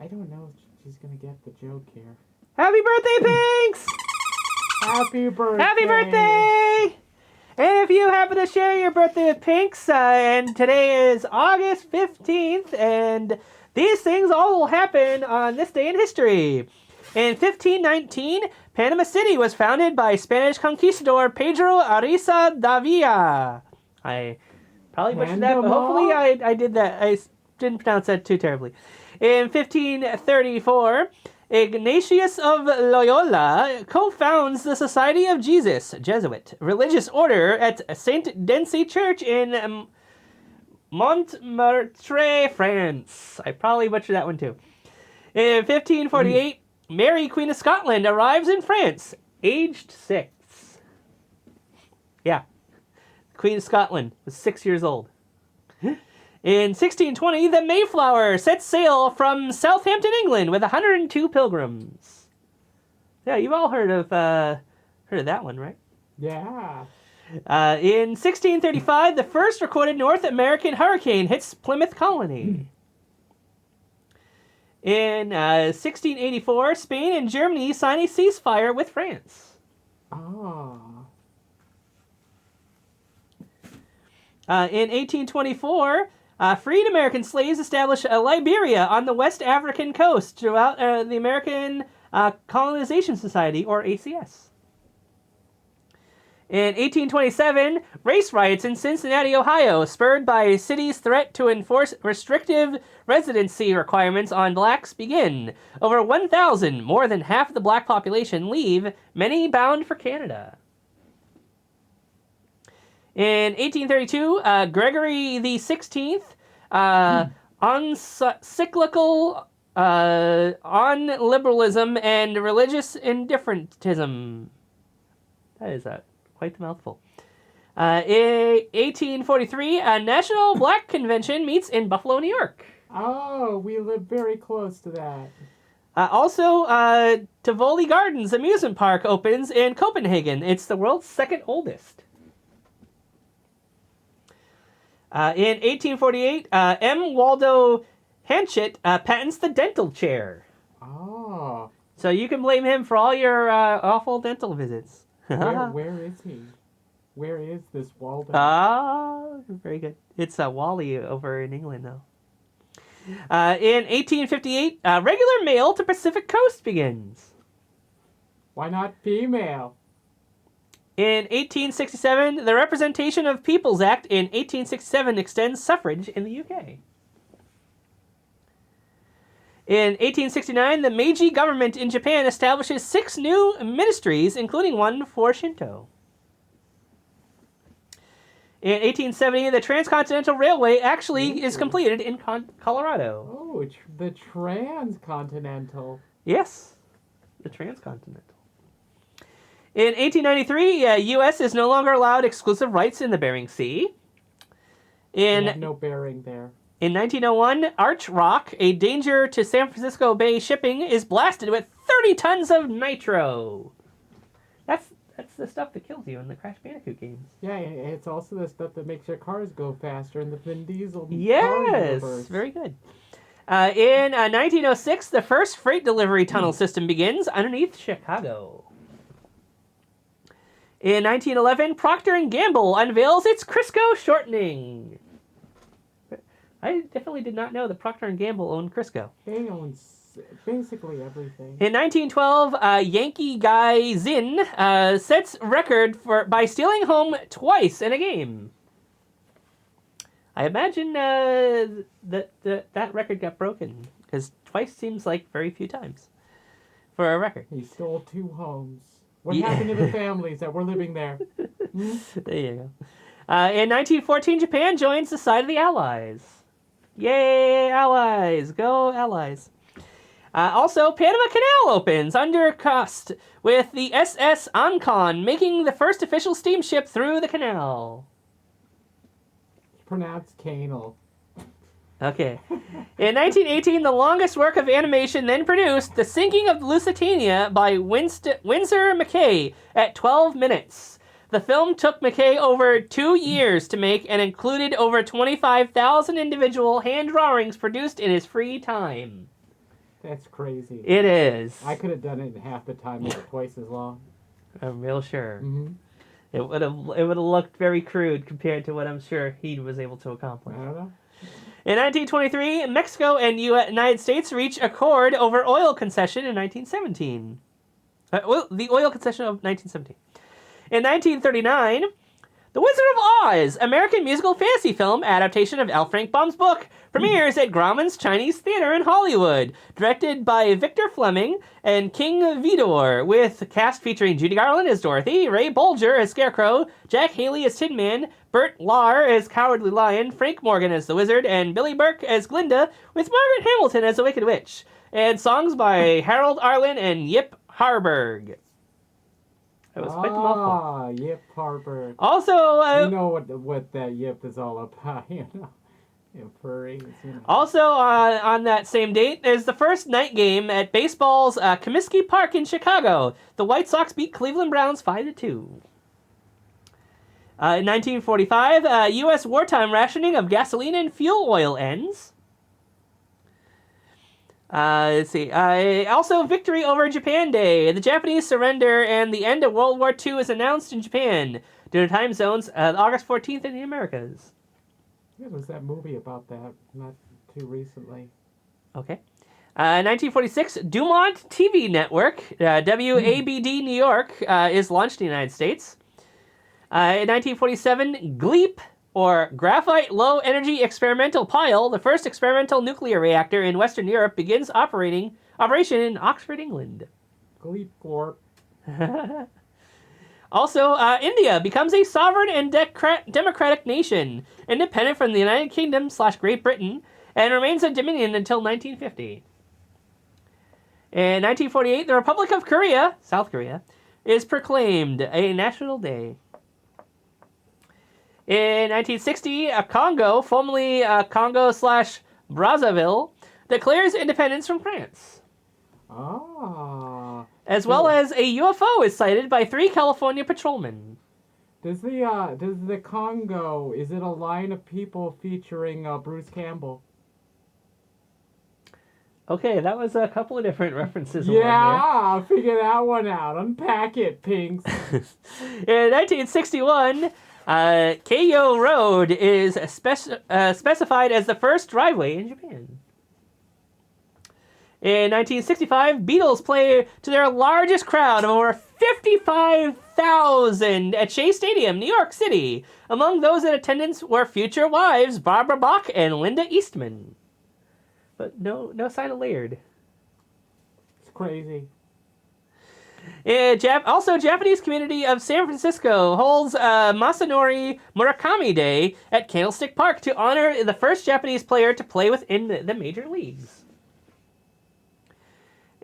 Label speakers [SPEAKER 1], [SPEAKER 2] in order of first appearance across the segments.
[SPEAKER 1] I don't know if she's gonna get the joke here.
[SPEAKER 2] Happy birthday, Pinckz!
[SPEAKER 1] Happy birthday!
[SPEAKER 2] Happy birthday! And if you happen to share your birthday with Pinckz, and today is August 15th, and these things all will happen on this day in history. In 1519, Panama City was founded by Spanish conquistador Pedro Ariza Davila. I probably butchered that, but hopefully I did that. I didn't pronounce that too terribly. In 1534, Ignatius of Loyola co-founds the Society of Jesus, Jesuit, religious order at Saint Denis Church in Montmartre, France. I probably butchered that one too. In 1548, Mary, Queen of Scotland, arrives in France, aged 6. Yeah, Queen of Scotland was 6 years old. In 1620, the Mayflower sets sail from Southampton, England, with 102 pilgrims. Yeah, you've all heard of that one, right?
[SPEAKER 1] Yeah.
[SPEAKER 2] In 1635, the first recorded North American hurricane hits Plymouth Colony. In 1684, Spain and Germany sign a ceasefire with France.
[SPEAKER 1] Oh.
[SPEAKER 2] In 1824, freed American slaves established Liberia on the West African coast throughout the American Colonization Society, or ACS. In 1827, race riots in Cincinnati, Ohio, spurred by city's threat to enforce restrictive residency requirements on blacks, begin. Over 1,000, more than half of the black population, leave, many bound for Canada. In 1832, Gregory XVI, encyclical on liberalism and religious indifferentism. That is quite the mouthful. In 1843, a National Black Convention meets in Buffalo, New York.
[SPEAKER 1] Oh, we live very close to that.
[SPEAKER 2] Also, Tivoli Gardens amusement park opens in Copenhagen. It's the world's second oldest. In 1848, M. Waldo Hanchett patents the dental chair.
[SPEAKER 1] Oh.
[SPEAKER 2] So you can blame him for all your awful dental visits.
[SPEAKER 1] Where is he? Where is this Waldo?
[SPEAKER 2] Very good. It's Wally over in England, though. In 1858, regular mail to Pacific Coast begins.
[SPEAKER 1] Why not female?
[SPEAKER 2] In 1867, the Representation of Peoples Act in 1867 extends suffrage in the UK. In 1869, the Meiji government in Japan establishes 6 new ministries, including one for Shinto. In 1870, the Transcontinental Railway actually is completed in Colorado.
[SPEAKER 1] Oh, the Transcontinental.
[SPEAKER 2] Yes, the Transcontinental. In 1893, U.S. is no longer allowed exclusive rights in the Bering Sea.
[SPEAKER 1] We have no bearing there.
[SPEAKER 2] In 1901, Arch Rock, a danger to San Francisco Bay shipping, is blasted with 30 tons of nitro. That's the stuff that kills you in the Crash Bandicoot games.
[SPEAKER 1] Yeah, it's also the stuff that makes your cars go faster in the Vin Diesel car
[SPEAKER 2] universe. Very good. In 1906, the first freight delivery tunnel system begins underneath Chicago. In 1911, Procter & Gamble unveils its Crisco shortening. I definitely did not know that Procter & Gamble owned Crisco.
[SPEAKER 1] They own basically everything.
[SPEAKER 2] In 1912, Yankee guy Zinn sets record by stealing home twice in a game. I imagine that record got broken, because twice seems like very few times for a record.
[SPEAKER 1] He stole 2 homes. What happened to the families that were living there?
[SPEAKER 2] There you go. In 1914, Japan joins the side of the Allies. Yay, Allies! Go, Allies! Also, Panama Canal opens under cost, with the SS Ancon making the first official steamship through the canal.
[SPEAKER 1] It's pronounced canal.
[SPEAKER 2] Okay. In 1918, the longest work of animation then produced, The Sinking of Lusitania by Winsor McKay at 12 minutes. The film took McKay over 2 years to make and included over 25,000 individual hand drawings produced in his free time.
[SPEAKER 1] That's crazy.
[SPEAKER 2] It is.
[SPEAKER 1] I could have done it in half the time, but twice as long.
[SPEAKER 2] I'm real sure.
[SPEAKER 1] Mm-hmm.
[SPEAKER 2] It would have looked very crude compared to what I'm sure he was able to accomplish.
[SPEAKER 1] I don't know.
[SPEAKER 2] In 1923, Mexico and United States reach accord over oil concession in 1917. The oil concession of 1917. In 1939, The Wizard of Oz, American musical fantasy film adaptation of L. Frank Baum's book, premieres at Grauman's Chinese Theater in Hollywood, directed by Victor Fleming and King Vidor, with cast featuring Judy Garland as Dorothy, Ray Bolger as Scarecrow, Jack Haley as Tin Man, Bert Lahr as Cowardly Lion, Frank Morgan as the Wizard, and Billy Burke as Glinda, with Margaret Hamilton as the Wicked Witch, and songs by Harold Arlen and Yip Harburg. That was quite the mouthful.
[SPEAKER 1] Yip Harburg.
[SPEAKER 2] Also,
[SPEAKER 1] you know what that Yip is all about, you know. Furries, you know.
[SPEAKER 2] Also, on that same date, is the first night game at baseball's Comiskey Park in Chicago. The White Sox beat Cleveland Browns 5-2. In 1945, U.S. wartime rationing of gasoline and fuel oil ends. Let's see. Also, victory over Japan Day. The Japanese surrender and the end of World War II is announced in Japan due to time zones. August 14th in the Americas.
[SPEAKER 1] There was that movie about that not too recently.
[SPEAKER 2] Okay. 1946, Dumont TV Network, WABD New York, is launched in the United States. In 1947, GLEEP, or Graphite Low Energy Experimental Pile, the first experimental nuclear reactor in Western Europe, begins operation in Oxford, England.
[SPEAKER 1] Gleep Gorp.
[SPEAKER 2] Also, India becomes a sovereign and democratic nation, independent from the United Kingdom / Great Britain, and remains a dominion until 1950. In 1948, the Republic of Korea, South Korea, is proclaimed a national day. In 1960, Congo, formerly Congo / Brazzaville, declares independence from France.
[SPEAKER 1] Ah.
[SPEAKER 2] As well as a UFO is sighted by 3 California patrolmen.
[SPEAKER 1] Does the Congo, is it a line of people featuring Bruce Campbell?
[SPEAKER 2] Okay, that was a couple of different references.
[SPEAKER 1] Yeah, figure that one out. Unpack it, Pinckz.
[SPEAKER 2] In 1961, Keio Road is specified as the first driveway in Japan. In 1965, Beatles play to their largest crowd of over 55,000 at Shea Stadium, New York City. Among those in attendance were future wives Barbara Bach and Linda Eastman. But no sign of Laird.
[SPEAKER 1] It's crazy.
[SPEAKER 2] Also, Japanese community of San Francisco holds Masanori Murakami Day at Candlestick Park to honor the first Japanese player to play within the major leagues.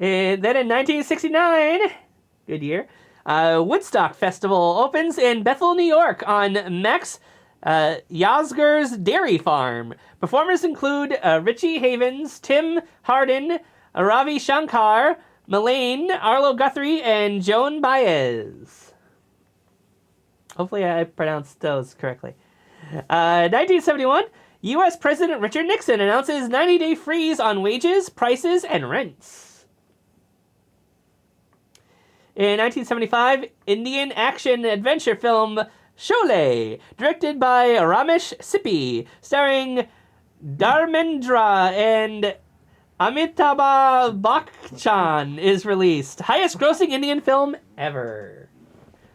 [SPEAKER 2] And then in 1969, good year, Woodstock Festival opens in Bethel, New York on Max Yasgur's Dairy Farm. Performers include Richie Havens, Tim Hardin, Ravi Shankar, Melaine, Arlo Guthrie, and Joan Baez. Hopefully I pronounced those correctly. 1971, U.S. President Richard Nixon announces 90-day freeze on wages, prices, and rents. In 1975, Indian action-adventure film Sholay, directed by Ramesh Sippy, starring Dharmendra and Amitabh Bachchan, is released. Highest-grossing Indian film ever.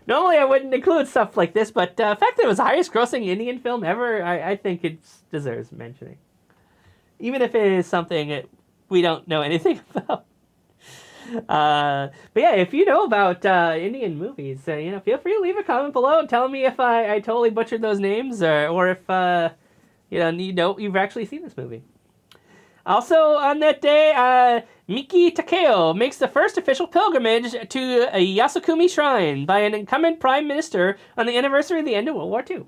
[SPEAKER 2] Normally I wouldn't include stuff like this, but the fact that it was the highest-grossing Indian film ever, I think it deserves mentioning. Even if it is something that we don't know anything about. But yeah, if you know about Indian movies, feel free to leave a comment below and tell me if I totally butchered those names or if you've actually seen this movie. Also on that day, Miki Takeo makes the first official pilgrimage to a Yasukuni Shrine by an incumbent prime minister on the anniversary of the end of World War II.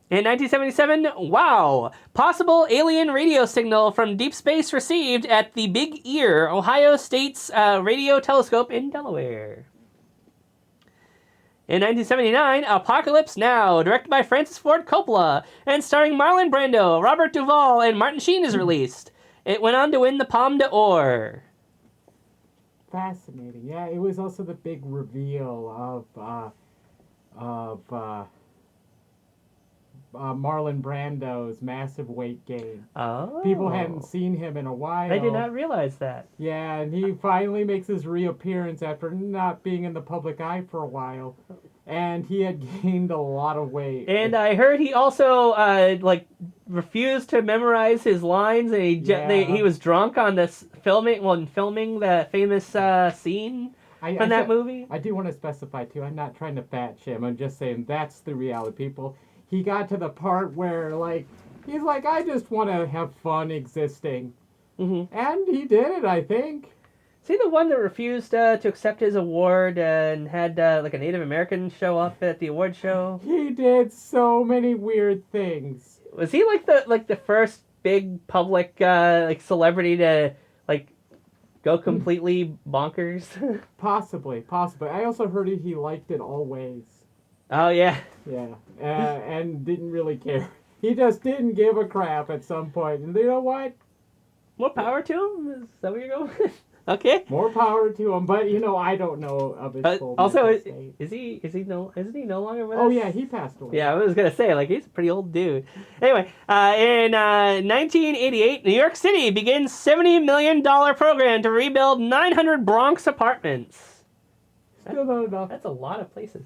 [SPEAKER 2] In 1977, wow! Possible alien radio signal from deep space received at the Big Ear, Ohio State's radio telescope in Delaware. In 1979, Apocalypse Now, directed by Francis Ford Coppola and starring Marlon Brando, Robert Duvall, and Martin Sheen, is released. It went on to win the Palme d'Or.
[SPEAKER 1] Fascinating. Yeah, it was also the big reveal of Marlon Brando's massive weight gain.
[SPEAKER 2] Oh.
[SPEAKER 1] People hadn't seen him in a while.
[SPEAKER 2] I did not realize that.
[SPEAKER 1] Yeah, and he finally makes his reappearance after not being in the public eye for a while. And he had gained a lot of weight.
[SPEAKER 2] And I heard he also refused to memorize his lines, and he was drunk on this filming the famous scene from that movie.
[SPEAKER 1] I do want to specify too. I'm not trying to fat shame. I'm just saying that's the reality, people. He got to the part where he's like, I just want to have fun existing, and he did it. I think.
[SPEAKER 2] Is he the one that refused to accept his award and had a Native American show up at the award show?
[SPEAKER 1] He did so many weird things.
[SPEAKER 2] Was he the first big public celebrity to go completely bonkers?
[SPEAKER 1] Possibly. I also heard he liked it always.
[SPEAKER 2] Oh yeah.
[SPEAKER 1] Yeah, and didn't really care. He just didn't give a crap at some point. And you know what?
[SPEAKER 2] More power to him. Is that where you're going? Okay.
[SPEAKER 1] More power to him, but I don't know of his full
[SPEAKER 2] also,
[SPEAKER 1] mental state.
[SPEAKER 2] isn't he no longer with us?
[SPEAKER 1] Oh yeah, he passed away.
[SPEAKER 2] Yeah, I was gonna say he's a pretty old dude. Anyway, in 1988, New York City begins $70 million program to rebuild 900 Bronx apartments.
[SPEAKER 1] Still not enough.
[SPEAKER 2] That's a lot of places.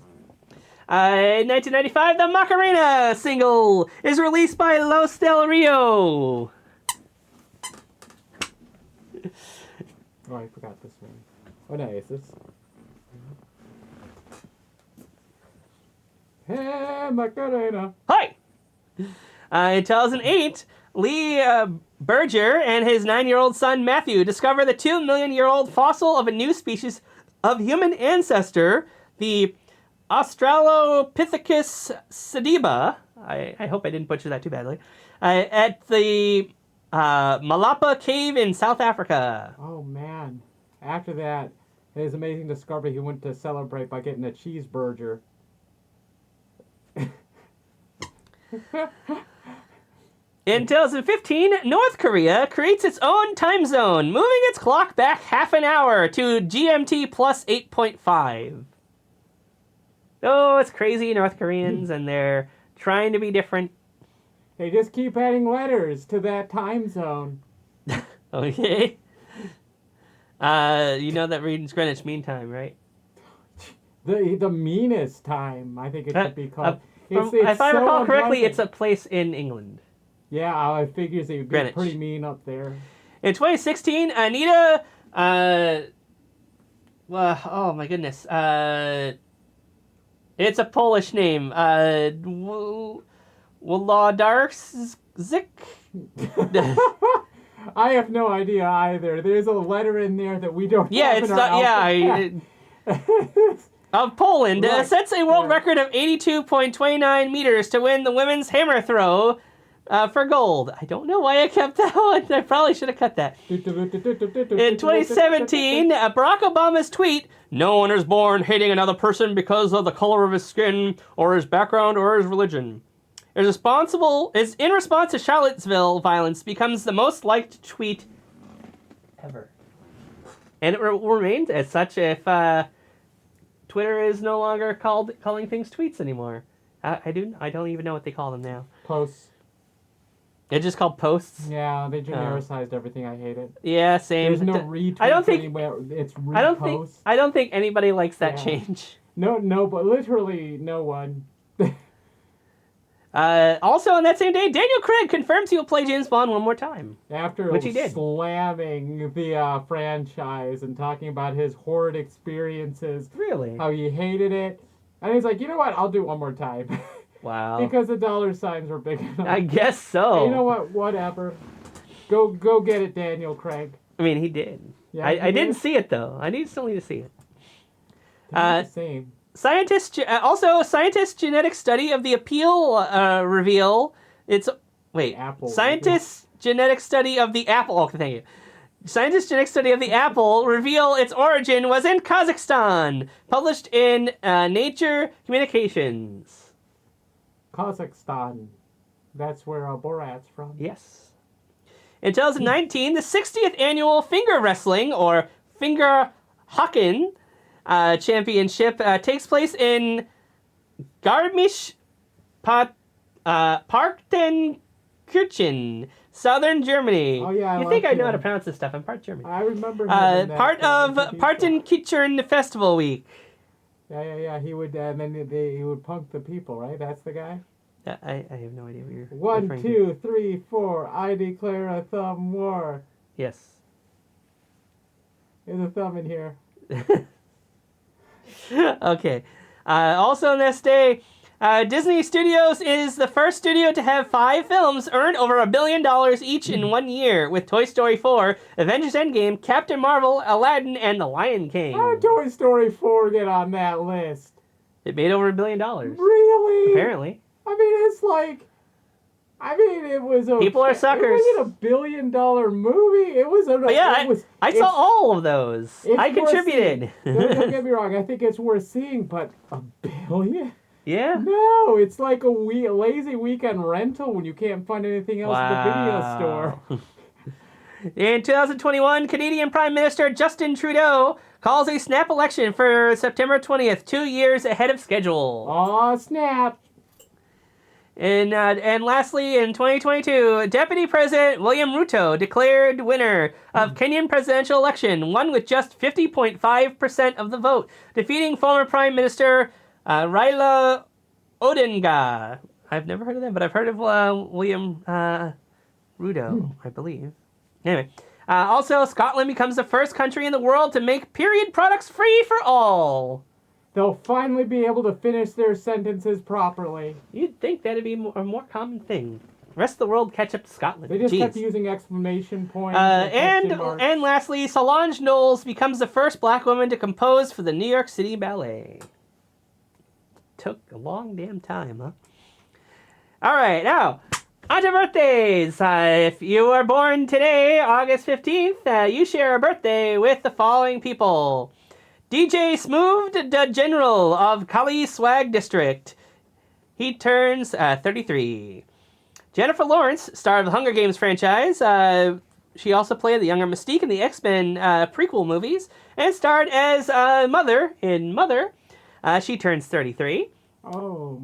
[SPEAKER 2] In 1995, the Macarena single is released by Los Del Rio.
[SPEAKER 1] Oh, I forgot this one. Oh, no, is this? Hey, Macarena.
[SPEAKER 2] Hi! In 2008, Lee Berger and his 9-year-old son Matthew discover the 2-million-year-old fossil of a new species of human ancestor, the Australopithecus sediba. I hope I didn't butcher that too badly. At the Malapa Cave in South Africa.
[SPEAKER 1] Oh, man. After that, his amazing discovery, he went to celebrate by getting a cheeseburger.
[SPEAKER 2] In 2015, North Korea creates its own time zone, moving its clock back half an hour to GMT plus 8.5. Oh, it's crazy, North Koreans, and they're trying to be different.
[SPEAKER 1] They just keep adding letters to that time zone.
[SPEAKER 2] Okay. You know that reads Greenwich Mean Time, right?
[SPEAKER 1] The meanest time, I think it should be called.
[SPEAKER 2] If I recall correctly,
[SPEAKER 1] unpleasant.
[SPEAKER 2] it's a place in England.
[SPEAKER 1] Yeah, I figures it would be
[SPEAKER 2] Greenwich.
[SPEAKER 1] pretty mean up there.
[SPEAKER 2] In 2016, Anita... oh my goodness. It's a Polish name. Wolodarczyk?
[SPEAKER 1] I have no idea either. There's a letter in there that we don't have
[SPEAKER 2] It's
[SPEAKER 1] in
[SPEAKER 2] not...
[SPEAKER 1] our
[SPEAKER 2] Yeah, of Poland,
[SPEAKER 1] Right.
[SPEAKER 2] sets a world record of 82.29 meters to win the women's hammer throw for gold. I don't know why I kept that one. I probably should have cut that. In 2017, Barack Obama's tweet, "No one is born hating another person because of the color of his skin or his background or his religion," is in response to Charlottesville violence, becomes the most liked tweet ever. And it remains as such if Twitter is no longer calling things tweets anymore. I don't even know what they call them now.
[SPEAKER 1] Posts.
[SPEAKER 2] It's just called posts.
[SPEAKER 1] Yeah, they genericized everything. I hate it.
[SPEAKER 2] Yeah, same.
[SPEAKER 1] There's no retweets
[SPEAKER 2] I don't think
[SPEAKER 1] anywhere. It's reposts.
[SPEAKER 2] I don't think anybody likes that
[SPEAKER 1] Yeah.
[SPEAKER 2] change.
[SPEAKER 1] No, but literally no one.
[SPEAKER 2] Also, on that same day, Daniel Craig confirms he will play James Bond one more time.
[SPEAKER 1] After
[SPEAKER 2] Which he did.
[SPEAKER 1] slamming the franchise and talking about his horrid experiences,
[SPEAKER 2] Really?
[SPEAKER 1] how he hated it, and he's like, you know what? I'll do it one more time.
[SPEAKER 2] Wow.
[SPEAKER 1] Because the dollar signs were big enough.
[SPEAKER 2] I guess so.
[SPEAKER 1] Hey, you know what? Whatever. Go get it, Daniel Craig.
[SPEAKER 2] I mean, he did.
[SPEAKER 1] Yeah,
[SPEAKER 2] I didn't see it, though. Still need to see it.
[SPEAKER 1] The same.
[SPEAKER 2] Scientists genetic study of the appeal reveal it's
[SPEAKER 1] Apple.
[SPEAKER 2] Scientists genetic study of the apple. Oh, thank you. Scientists genetic study of the apple reveal its origin was in Kazakhstan, published in Nature Communications.
[SPEAKER 1] Kazakhstan. That's where Borat's from.
[SPEAKER 2] Yes. In 2019, the 60th annual finger wrestling, or finger hocken, championship takes place in Garmisch-Partenkirchen, southern Germany.
[SPEAKER 1] Oh, yeah,
[SPEAKER 2] You think I know how to pronounce this stuff. I'm part German.
[SPEAKER 1] I remember him in that,
[SPEAKER 2] part of
[SPEAKER 1] TV show.
[SPEAKER 2] Partenkirchen Festival Week.
[SPEAKER 1] Yeah. He would, and then he would punk the people, right? That's the guy?
[SPEAKER 2] I have no idea what you're
[SPEAKER 1] 1,
[SPEAKER 2] referring
[SPEAKER 1] 2, 3, 4. I declare a thumb war.
[SPEAKER 2] to. Yes.
[SPEAKER 1] There's a thumb in here.
[SPEAKER 2] Okay. Also on this day, Disney Studios is the first studio to have 5 films earn over $1 billion each in 1 year, with Toy Story 4, Avengers Endgame, Captain Marvel, Aladdin, and The Lion King.
[SPEAKER 1] How did Toy Story 4 get on that list?
[SPEAKER 2] It made over $1 billion.
[SPEAKER 1] Really?
[SPEAKER 2] Apparently.
[SPEAKER 1] I mean, it's like... it was a...
[SPEAKER 2] People are suckers.
[SPEAKER 1] It wasn't $1 billion movie. It was a...
[SPEAKER 2] Oh, yeah, I saw all of those. I contributed.
[SPEAKER 1] Don't get me wrong. I think it's worth seeing, but $1 billion?
[SPEAKER 2] Yeah.
[SPEAKER 1] No, it's like a lazy weekend rental when you can't find anything else at the video store.
[SPEAKER 2] In 2021, Canadian Prime Minister Justin Trudeau calls a snap election for September 20th, 2 years ahead of schedule.
[SPEAKER 1] Aw, snap.
[SPEAKER 2] And lastly, in 2022, Deputy President William Ruto declared winner of Kenyan presidential election, won with just 50.5% of the vote, defeating former Prime Minister Raila Odinga. I've never heard of them, but I've heard of William Ruto, I believe. Anyway, also, Scotland becomes the first country in the world to make period products free for all.
[SPEAKER 1] They'll finally be able to finish their sentences properly.
[SPEAKER 2] You'd think that'd be a more common thing. The rest of the world catch up to Scotland.
[SPEAKER 1] They just
[SPEAKER 2] Jeez.
[SPEAKER 1] kept using exclamation points.
[SPEAKER 2] And lastly, Solange Knowles becomes the first black woman to compose for the New York City Ballet. Took a long damn time, huh? All right, now, on to birthdays. If you were born today, August 15th, you share a birthday with the following people. DJ Smooth, the General of Kali Swag District. He turns 33. Jennifer Lawrence, star of the Hunger Games franchise. She also played the younger Mystique in the X-Men prequel movies and starred as Mother in Mother. She turns 33.
[SPEAKER 1] Oh,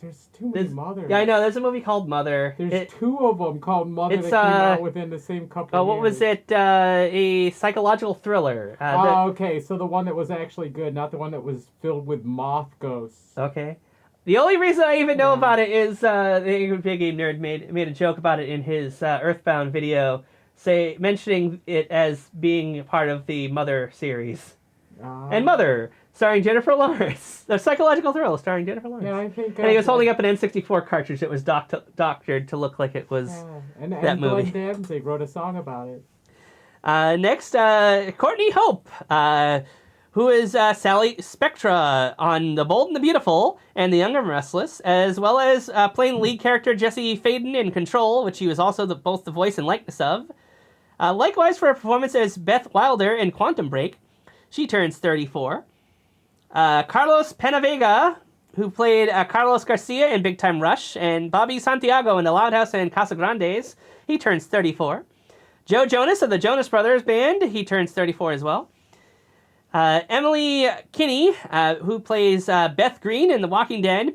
[SPEAKER 1] there's too many mothers.
[SPEAKER 2] Yeah, I know. There's a movie called Mother.
[SPEAKER 1] There's 2 of them called Mother that came out within the same couple of years.
[SPEAKER 2] What was it? A psychological thriller.
[SPEAKER 1] Okay. So the one that was actually good, not the one that was filled with moth ghosts.
[SPEAKER 2] Okay. The only reason I even know about it is the Big Game Nerd made a joke about it in his Earthbound video, mentioning it as being part of the Mother series. And Mother, starring Jennifer Lawrence. The psychological thriller starring Jennifer Lawrence.
[SPEAKER 1] Yeah, I think.
[SPEAKER 2] And he was holding up an N64 cartridge that was doctored to look like it was that movie.
[SPEAKER 1] And Glenn Danzig wrote a song about it.
[SPEAKER 2] Next, Courtney Hope, who is Sally Spectra on The Bold and the Beautiful and The Young and Restless, as well as playing the lead character Jesse Faden in Control, which he was also both the voice and likeness of. Likewise for her performance as Beth Wilder in Quantum Break. She turns 34. Carlos Penavega, who played Carlos Garcia in Big Time Rush, and Bobby Santiago in The Loud House and Casa Grandes. He turns 34. Joe Jonas of the Jonas Brothers Band. He turns 34 as well. Emily Kinney, who plays Beth Green in The Walking Dead.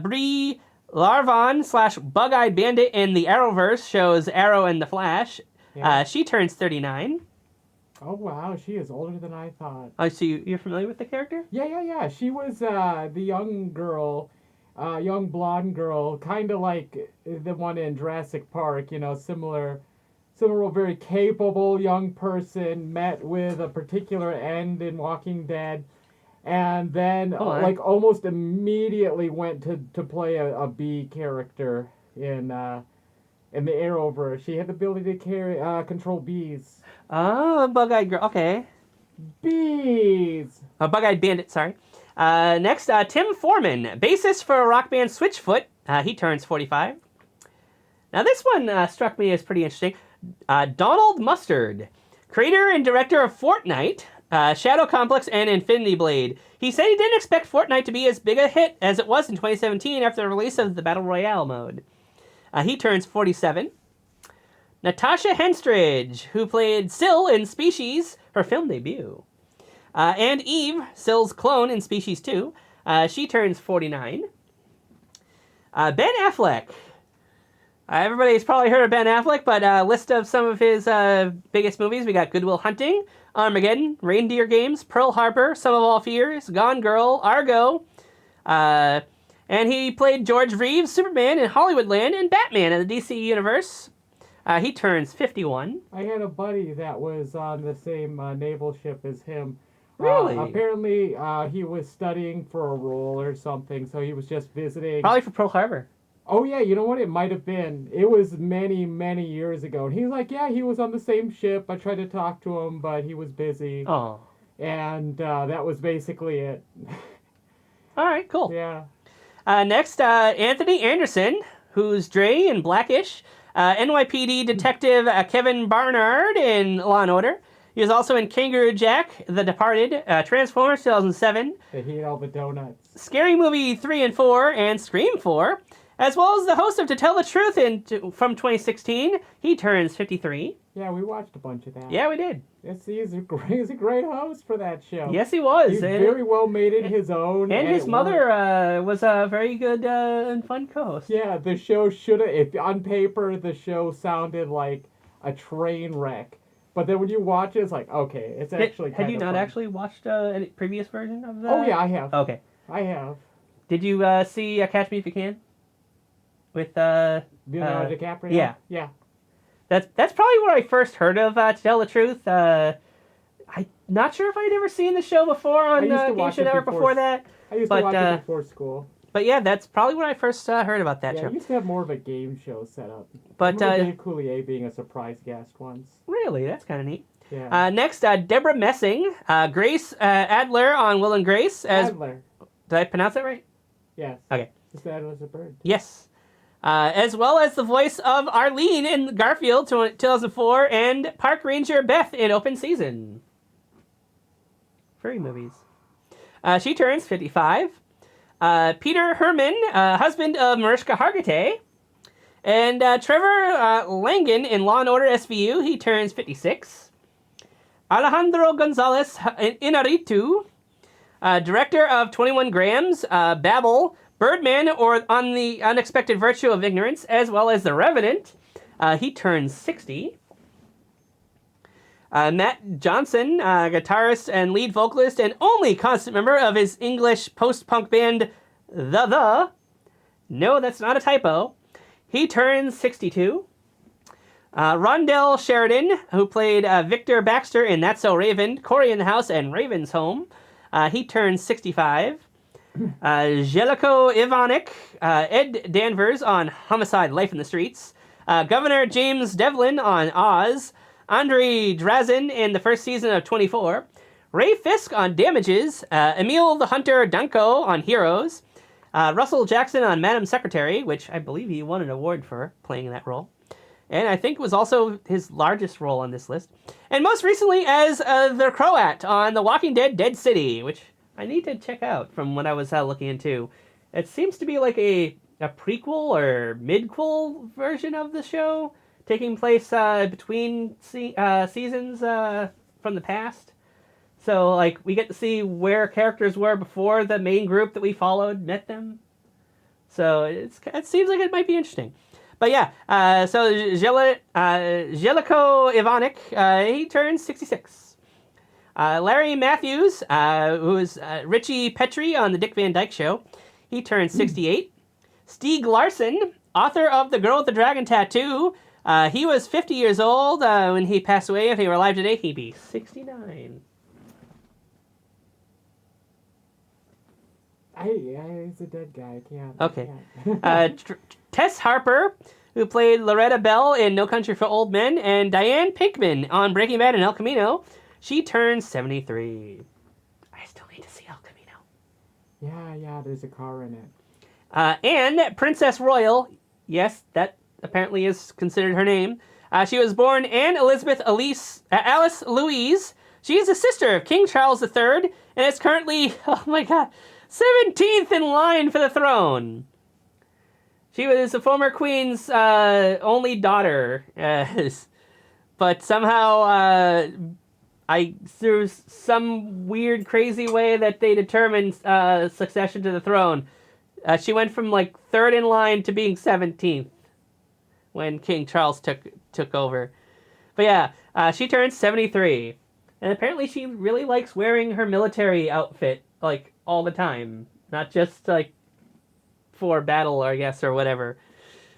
[SPEAKER 2] Brie Larvon / Bug-Eyed Bandit in the Arrowverse shows Arrow and the Flash. Yeah. She turns 39.
[SPEAKER 1] Oh, wow. She is older than I thought.
[SPEAKER 2] Oh, so you're familiar with the character?
[SPEAKER 1] Yeah. She was the young girl, young blonde girl, kind of like the one in Jurassic Park, similar, very capable young person met with a particular end in Walking Dead, and then almost immediately went to play a B character in the Arrowverse. She had the ability to control bees.
[SPEAKER 2] Oh, Bug-Eyed Girl. Okay.
[SPEAKER 1] Bees.
[SPEAKER 2] Bug-Eyed Bandit, sorry. Next, Tim Foreman, bassist for rock band Switchfoot. He turns 45. Now, this one struck me as pretty interesting. Donald Mustard, creator and director of Fortnite, Shadow Complex, and Infinity Blade. He said he didn't expect Fortnite to be as big a hit as it was in 2017 after the release of the Battle Royale mode. He turns 47. Natasha Henstridge, who played Syl in Species, her film debut. And Eve, Syl's clone in Species 2. She turns 49. Ben Affleck. Everybody's probably heard of Ben Affleck, but a list of some of his biggest movies. We got Good Will Hunting, Armageddon, Reindeer Games, Pearl Harbor, Sum of All Fears, Gone Girl, Argo. And he played George Reeves, Superman in Hollywoodland, and Batman in the DC Universe. He turns 51.
[SPEAKER 1] I had a buddy that was on the same naval ship as him.
[SPEAKER 2] Really?
[SPEAKER 1] Apparently, he was studying for a role or something, so he was just visiting.
[SPEAKER 2] Probably for Pearl Harbor.
[SPEAKER 1] Oh, yeah, you know what? It might have been. It was many, many years ago. And he's like, yeah, he was on the same ship. I tried to talk to him, but he was busy.
[SPEAKER 2] Oh.
[SPEAKER 1] And that was basically it.
[SPEAKER 2] All right, cool.
[SPEAKER 1] Yeah.
[SPEAKER 2] Next, Anthony Anderson, who's Dre in Blackish. NYPD Detective Kevin Barnard in Law & Order. He was also in Kangaroo Jack, The Departed, Transformers 2007.
[SPEAKER 1] They eat all the donuts.
[SPEAKER 2] Scary Movie 3 and 4, and Scream 4. As well as the host of To Tell the Truth from 2016. He turns 53.
[SPEAKER 1] Yeah, we watched a bunch of that.
[SPEAKER 2] Yeah, we did.
[SPEAKER 1] Yes, he's a great host for that show.
[SPEAKER 2] Yes, he was.
[SPEAKER 1] He very well made it his own.
[SPEAKER 2] And his mother was a very good and fun co-host.
[SPEAKER 1] Yeah, the show should have, if on paper, the show sounded like a train wreck. But then when you watch it, it's like, okay, it's actually
[SPEAKER 2] Had you not
[SPEAKER 1] fun.
[SPEAKER 2] actually watched any previous version of that?
[SPEAKER 1] Oh, yeah, I have.
[SPEAKER 2] Okay.
[SPEAKER 1] I have.
[SPEAKER 2] Did you see Catch Me If You Can? With
[SPEAKER 1] Leonardo DiCaprio?
[SPEAKER 2] Yeah.
[SPEAKER 1] Yeah.
[SPEAKER 2] That's probably where I first heard of To Tell the Truth. I'm not sure if I'd ever seen the show before on Game Show Network before that.
[SPEAKER 1] I used to watch it before school.
[SPEAKER 2] But yeah, that's probably when I first heard about that show.
[SPEAKER 1] I used to have more of a game show set up.
[SPEAKER 2] But
[SPEAKER 1] Dave Coulier being a surprise guest once.
[SPEAKER 2] Really? That's kind of neat.
[SPEAKER 1] Yeah.
[SPEAKER 2] Next, Deborah Messing, Grace Adler on Will and Grace.
[SPEAKER 1] Adler.
[SPEAKER 2] Did I pronounce that right?
[SPEAKER 1] Yes.
[SPEAKER 2] Okay.
[SPEAKER 1] Just Adler's a bird.
[SPEAKER 2] Yes. As well as the voice of Arlene in Garfield 2004 and Park Ranger Beth in Open Season. Furry movies. She turns 55. Peter Herman, husband of Mariska Hargitay. And Trevor Langan in Law & Order SVU. He turns 56. Alejandro Gonzalez Inarritu, director of 21 Grams, Babel, Birdman, or On the Unexpected Virtue of Ignorance, as well as The Revenant. He turns 60. Matt Johnson, guitarist and lead vocalist, and only constant member of his English post-punk band, The. No, that's not a typo. He turns 62. Rondell Sheridan, who played Victor Baxter in That's So Raven, Cory in the House, and Raven's Home. He turns 65. Jellico Ivanek, Ed Danvers on Homicide: Life in the Streets, Governor James Devlin on Oz, Andre Drazen in the first season of 24, Ray Fisk on Damages, Emil the Hunter Danko on Heroes, Russell Jackson on Madam Secretary, which I believe he won an award for playing that role, and I think it was also his largest role on this list, and most recently as the Croat on The Walking Dead: Dead City, which I need to check out from what I was looking into. It seems to be like a prequel or midquel version of the show, taking place between seasons from the past. So, like, we get to see where characters were before the main group that we followed met them. So, it seems like it might be interesting. But yeah, so Jellico Ivanek, he turns 66. Larry Matthews, who is Richie Petrie on The Dick Van Dyke Show, he turns 68. Stieg Larsson, author of The Girl with the Dragon Tattoo, he was 50 years old when he passed away. If he were alive today, he'd be 69.
[SPEAKER 1] He's a dead guy. I can't.
[SPEAKER 2] Okay.
[SPEAKER 1] I can't.
[SPEAKER 2] Tess Harper, who played Loretta Bell in No Country for Old Men, and Diane Pinkman on Breaking Bad and El Camino. She turns 73. I still need to see El Camino.
[SPEAKER 1] Yeah, there's a car in it.
[SPEAKER 2] And Princess Royal, yes, that apparently is considered her name. She was born Anne Elizabeth Alice Louise. She is the sister of King Charles III, and is currently, 17th in line for the throne. She was a former queen's only daughter, but somehow through some weird, crazy way that they determined succession to the throne, she went from like third in line to being 17th when King Charles took over. But yeah, she turned 73, and apparently she really likes wearing her military outfit like all the time, not just like for battle, I guess, or whatever.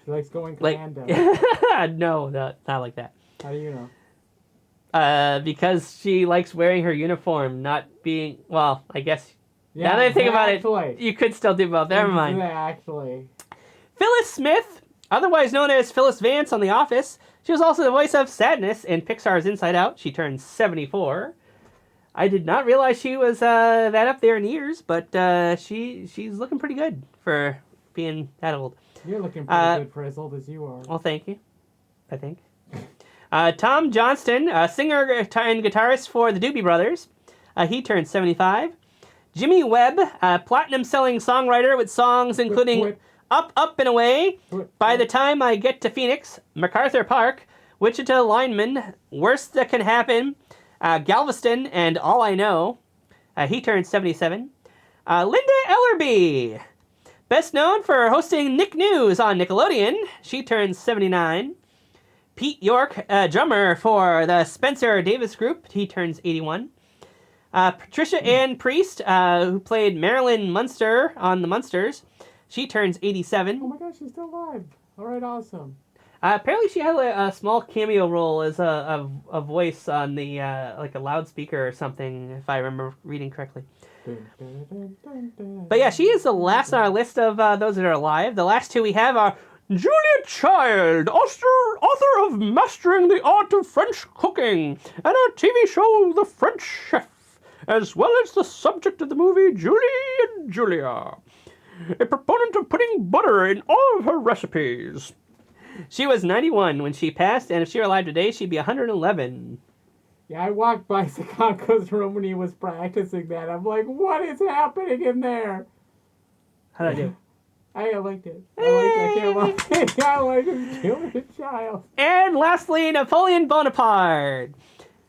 [SPEAKER 1] She likes going commando.
[SPEAKER 2] No, not like that.
[SPEAKER 1] How do you know?
[SPEAKER 2] Because she likes wearing her uniform, not being... Well, I guess... Yeah, now that I think about it, you could still do both. Never mind.
[SPEAKER 1] Actually.
[SPEAKER 2] Phyllis Smith, otherwise known as Phyllis Vance on The Office. She was also the voice of Sadness in Pixar's Inside Out. She turned 74. I did not realize she was that up there in years, but she's looking pretty good for being that old.
[SPEAKER 1] You're looking pretty good for as old as you are.
[SPEAKER 2] Well, thank you. I think. Tom Johnston, singer and guitarist for the Doobie Brothers. He turned 75. Jimmy Webb, platinum-selling songwriter with songs including Up, Up, and Away, By the Time I Get to Phoenix, MacArthur Park, Wichita Lineman, Worst That Can Happen, Galveston, and All I Know. He turned 77. Linda Ellerby, best known for hosting Nick News on Nickelodeon. She turned 79. Pete York, drummer for the Spencer Davis Group. He turns 81. Patricia Ann Priest, who played Marilyn Munster on The Munsters. She turns 87.
[SPEAKER 1] Oh my gosh, she's still alive. All right, awesome.
[SPEAKER 2] Apparently she had a small cameo role as a voice on the like a loudspeaker or something, if I remember reading correctly. But yeah, she is the last on our list of those that are alive. The last two we have are Julia Child, author of Mastering the Art of French Cooking and a TV show, The French Chef, as well as the subject of the movie Julie and Julia, a proponent of putting butter in all of her recipes. She was 91 when she passed, and if she were alive today, she'd be 111.
[SPEAKER 1] Yeah, I walked by Sakanko's room when he was practicing that. I'm like, what is happening in there?
[SPEAKER 2] How'd I do?
[SPEAKER 1] I liked it. I can't lie. I like him killing a child.
[SPEAKER 2] And lastly, Napoleon Bonaparte.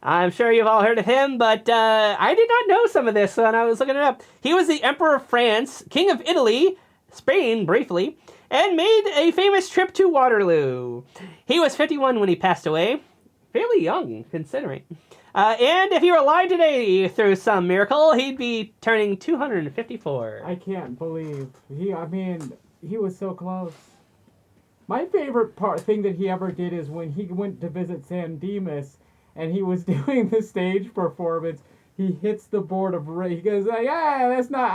[SPEAKER 2] I'm sure you've all heard of him, but I did not know some of this when I was looking it up. He was the Emperor of France, King of Italy, Spain briefly, and made a famous trip to Waterloo. He was 51 when he passed away. Fairly young, considering. And if he were alive today through some miracle, he'd be turning 254.
[SPEAKER 1] I can't believe. He was so close. My favorite thing that he ever did is when he went to visit San Dimas and he was doing the stage performance, he hits the board of he goes, I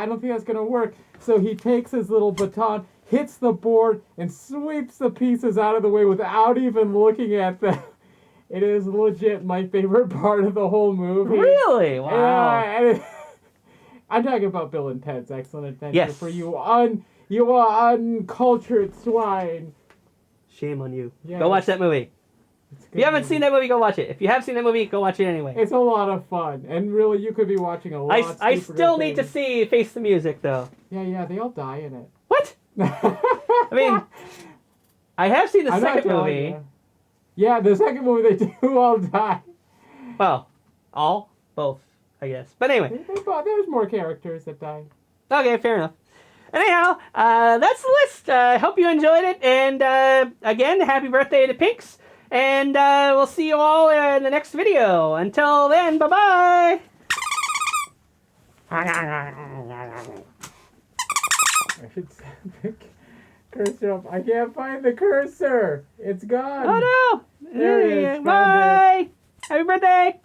[SPEAKER 1] don't think that's going to work. So he takes his little baton, hits the board, and sweeps the pieces out of the way without even looking at them. It is legit my favorite part of the whole movie.
[SPEAKER 2] Really? Wow.
[SPEAKER 1] I'm talking about Bill and Ted's Excellent Adventure.
[SPEAKER 2] Yes.
[SPEAKER 1] For you uncultured swine.
[SPEAKER 2] Shame on you.
[SPEAKER 1] Yes.
[SPEAKER 2] Go watch that movie. If you haven't seen that movie, go watch it. If you have seen that movie, go watch it anyway.
[SPEAKER 1] It's a lot of fun. And really, you could be watching a lot
[SPEAKER 2] I still need to see Face the Music, though.
[SPEAKER 1] Yeah, they all die in it.
[SPEAKER 2] What? I mean, I have seen the second movie.
[SPEAKER 1] You. Yeah, the second movie, they do all die.
[SPEAKER 2] Well, both, I guess. But anyway.
[SPEAKER 1] There's more characters that die.
[SPEAKER 2] Okay, fair enough. Anyhow, that's the list. I hope you enjoyed it. And again, happy birthday to Pinckz. And we'll see you all in the next video. Until then, bye-bye.
[SPEAKER 1] I should set the cursor up. I can't find the cursor. It's gone.
[SPEAKER 2] Oh, no.
[SPEAKER 1] There it is.
[SPEAKER 2] Bye. Happy birthday.